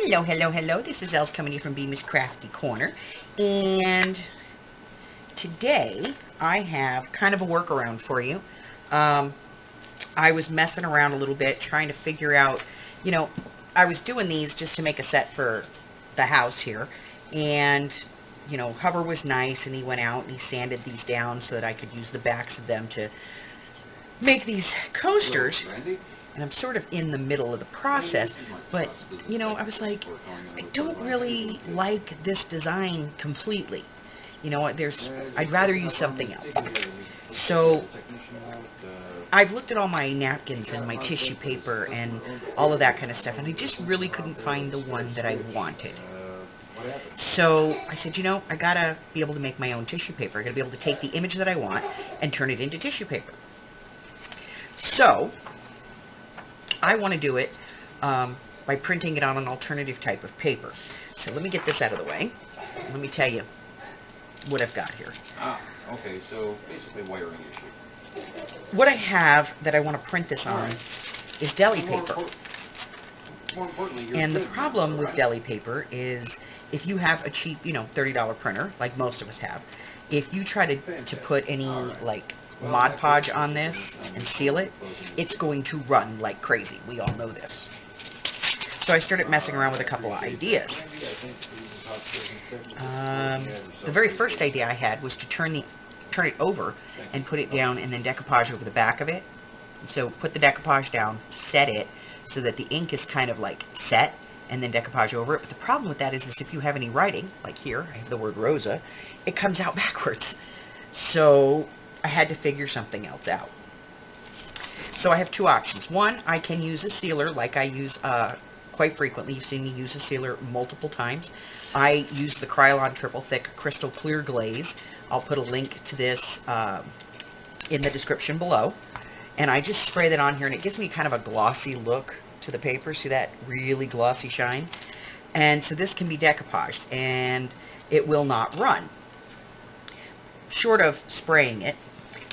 Hello, hello, hello. This is Els coming to you from Beamish Crafty Corner. And today I have kind of a workaround for you. I was messing around a little bit trying to figure out, I was doing these just to make a set for the house here. And, Hubbard was nice and he went out and he sanded these down so that I could use the backs of them to make these coasters. And I'm sort of in the middle of the process, but, I was like, I don't really like this design completely. I'd rather use something else. So, I've looked at all my napkins and my tissue paper and all of that kind of stuff, and I just really couldn't find the one that I wanted. So, I said, I gotta be able to make my own tissue paper. I gotta be able to take the image that I want and turn it into tissue paper. So, I want to do it by printing it on an alternative type of paper. So let me get this out of the way. Let me tell you what I've got here. Okay, so basically wiring issue. What I have that I want to print this on is deli paper. And the problem with deli paper is if you have a cheap, $30 printer, like most of us have, if you try to put any, like, Mod Podge on this and seal it, it's going to run like crazy. We all know this. So I started messing around with a couple of ideas. The very first idea I had was to turn it over and put it down and then decoupage over the back of it. So put the decoupage down, set it so that the ink is kind of like set, and then decoupage over it. But the problem with that is if you have any writing, like here, I have the word Rosa, it comes out backwards. So I had to figure something else out. So I have two options. One, I can use a sealer like I use quite frequently. You've seen me use a sealer multiple times. I use the Krylon Triple Thick Crystal Clear Glaze. I'll put a link to this in the description below. And I just spray that on here, and it gives me kind of a glossy look to the paper. See that really glossy shine? And so this can be decoupaged, and it will not run. Short of spraying it,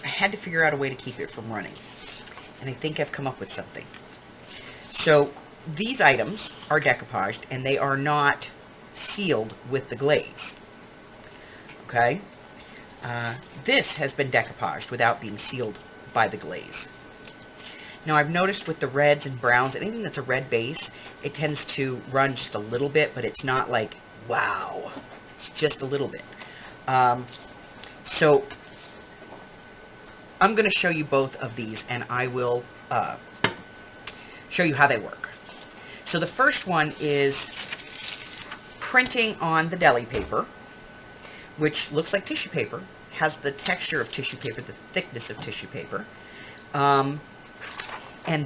I had to figure out a way to keep it from running. And I think I've come up with something. So these items are decoupaged and they are not sealed with the glaze. Okay? This has been decoupaged without being sealed by the glaze. Now I've noticed with the reds and browns, anything that's a red base, it tends to run just a little bit, but it's not like, wow. It's just a little bit. So I'm going to show you both of these, and I will show you how they work. So the first one is printing on the deli paper, which looks like tissue paper, has the texture of tissue paper, the thickness of tissue paper. And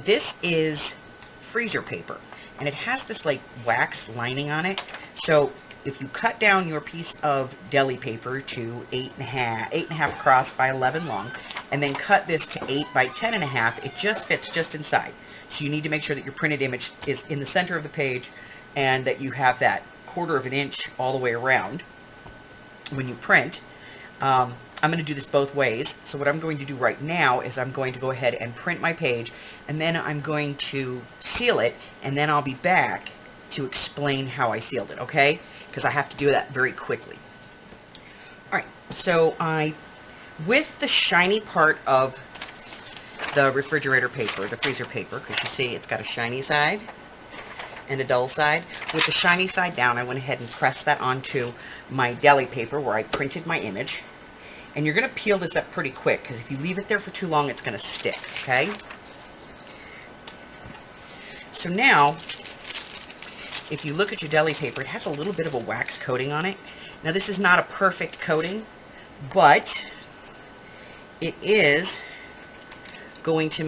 this is freezer paper, and it has this like wax lining on it. So if you cut down your piece of deli paper to 8.5 cross by 11 long, and then cut this to 8 by 10.5, it just fits just inside. So you need to make sure that your printed image is in the center of the page, and that you have that 1/4 of an inch all the way around when you print. I'm going to do this both ways. So what I'm going to do right now is I'm going to go ahead and print my page, and then I'm going to seal it, and then I'll be back to explain how I sealed it, okay? Because I have to do that very quickly. Alright, so with the shiny part of the refrigerator paper, the freezer paper, because you see it's got a shiny side and a dull side. With the shiny side down, I went ahead and pressed that onto my deli paper where I printed my image. And you're going to peel this up pretty quick, because if you leave it there for too long, it's going to stick, okay? So now, if you look at your deli paper, it has a little bit of a wax coating on it. Now, this is not a perfect coating, but it is going to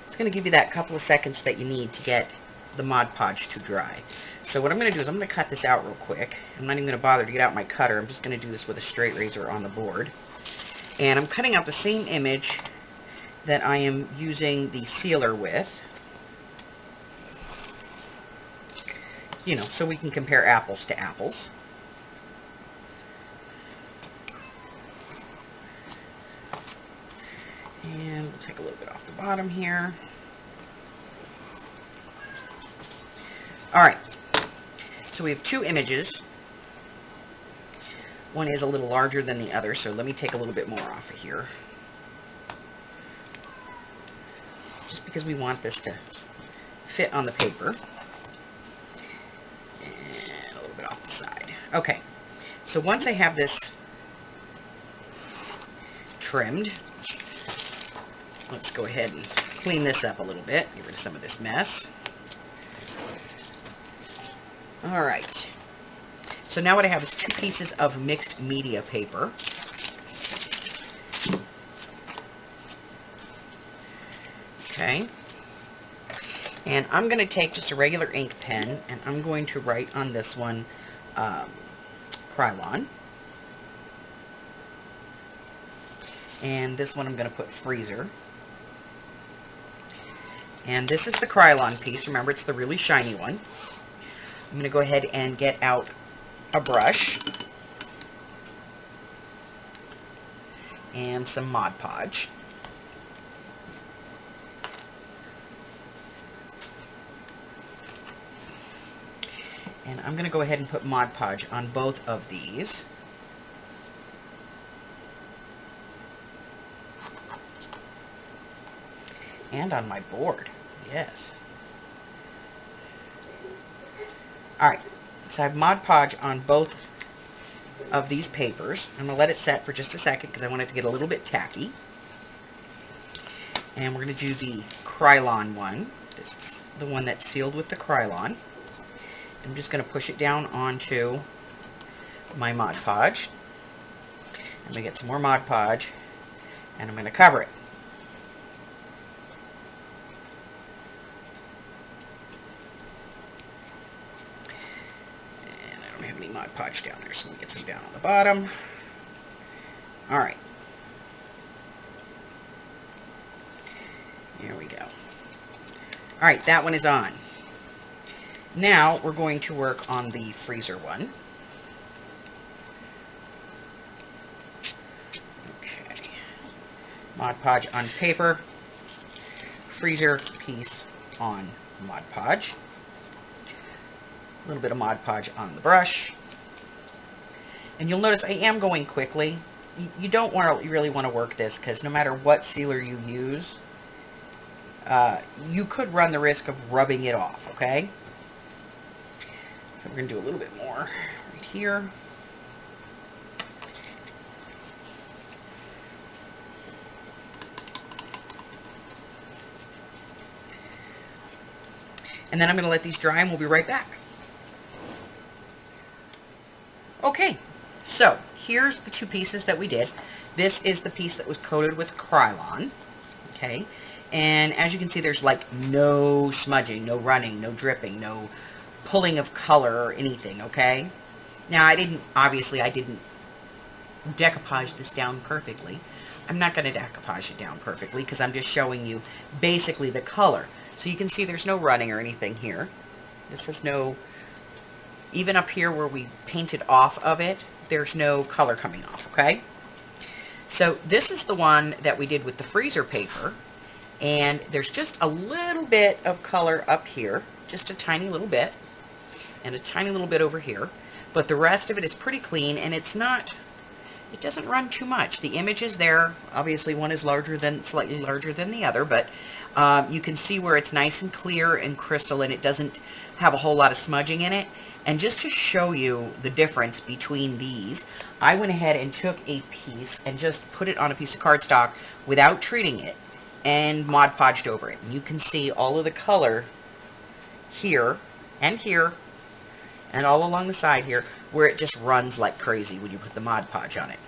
it's going to give you that couple of seconds that you need to get the Mod Podge to dry. So what I'm going to do is I'm going to cut this out real quick. I'm not even going to bother to get out my cutter. I'm just going to do this with a straight razor on the board. And I'm cutting out the same image that I am using the sealer with. So we can compare apples to apples. And we'll take a little bit off the bottom here. Alright, so we have two images. One is a little larger than the other, so let me take a little bit more off of here. Just because we want this to fit on the paper. And a little bit off the side. Okay, so once I have this trimmed, let's go ahead and clean this up a little bit. Get rid of some of this mess. Alright, so now what I have is two pieces of mixed media paper. Okay, and I'm going to take just a regular ink pen, and I'm going to write on this one Krylon. And this one I'm going to put freezer. And this is the Krylon piece. Remember, it's the really shiny one. I'm going to go ahead and get out a brush and some Mod Podge. And I'm going to go ahead and put Mod Podge on both of these. And on my board, yes. Alright, so I have Mod Podge on both of these papers. I'm going to let it set for just a second because I want it to get a little bit tacky. And we're going to do the Krylon one. This is the one that's sealed with the Krylon. I'm just going to push it down onto my Mod Podge. I'm going to get some more Mod Podge, and I'm going to cover it. Mod Podge down there, so let me get some down on the bottom. Alright. There we go. Alright, that one is on. Now we're going to work on the freezer one. Okay. Mod Podge on paper. Freezer piece on Mod Podge. A little bit of Mod Podge on the brush. And you'll notice I am going quickly. You don't really want to work this because no matter what sealer you use, you could run the risk of rubbing it off, okay? So we're going to do a little bit more right here. And then I'm going to let these dry and we'll be right back. Okay, so here's the two pieces that we did. This is the piece that was coated with Krylon, okay? And as you can see, there's like no smudging, no running, no dripping, no pulling of color or anything, okay? Now, obviously I didn't decoupage this down perfectly. I'm not going to decoupage it down perfectly because I'm just showing you basically the color. So you can see there's no running or anything here. This has no... Even up here where we painted off of it, there's no color coming off, okay? So this is the one that we did with the freezer paper, and there's just a little bit of color up here, just a tiny little bit, and a tiny little bit over here, but the rest of it is pretty clean, and it doesn't run too much. The image is there. Obviously one is slightly larger than the other, but you can see where it's nice and clear and crystal, and it doesn't have a whole lot of smudging in it. And just to show you the difference between these, I went ahead and took a piece and just put it on a piece of cardstock without treating it and Mod Podged over it. And you can see all of the color here and all along the side here where it just runs like crazy when you put the Mod Podge on it.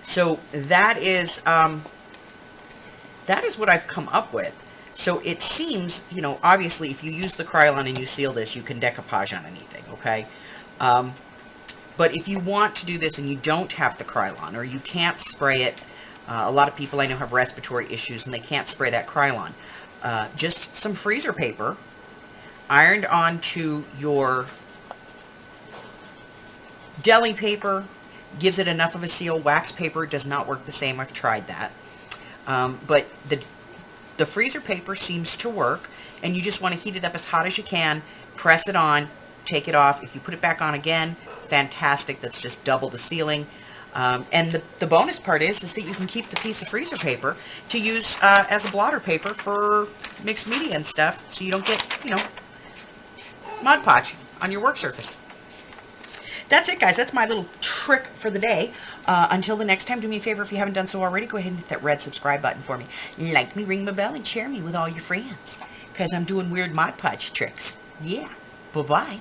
So that is what I've come up with. So it seems, you know, obviously if you use the Krylon and you seal this, you can decoupage on anything, okay? But if you want to do this and you don't have the Krylon, or you can't spray it, a lot of people I know have respiratory issues and they can't spray that Krylon. Just some freezer paper ironed onto your deli paper gives it enough of a seal. Wax paper does not work the same. I've tried that. But the the freezer paper seems to work, and you just want to heat it up as hot as you can, press it on, take it off. If you put it back on again, fantastic. That's just double the sealing. And the bonus part is that you can keep the piece of freezer paper to use as a blotter paper for mixed media and stuff, so you don't get, Mod Podge on your work surface. That's it, guys. That's my little trick for the day. Until the next time, do me a favor, if you haven't done so already, go ahead and hit that red subscribe button for me. Like me, ring my bell, and share me with all your friends, because I'm doing weird Mod Podge tricks. Yeah. Bye-bye.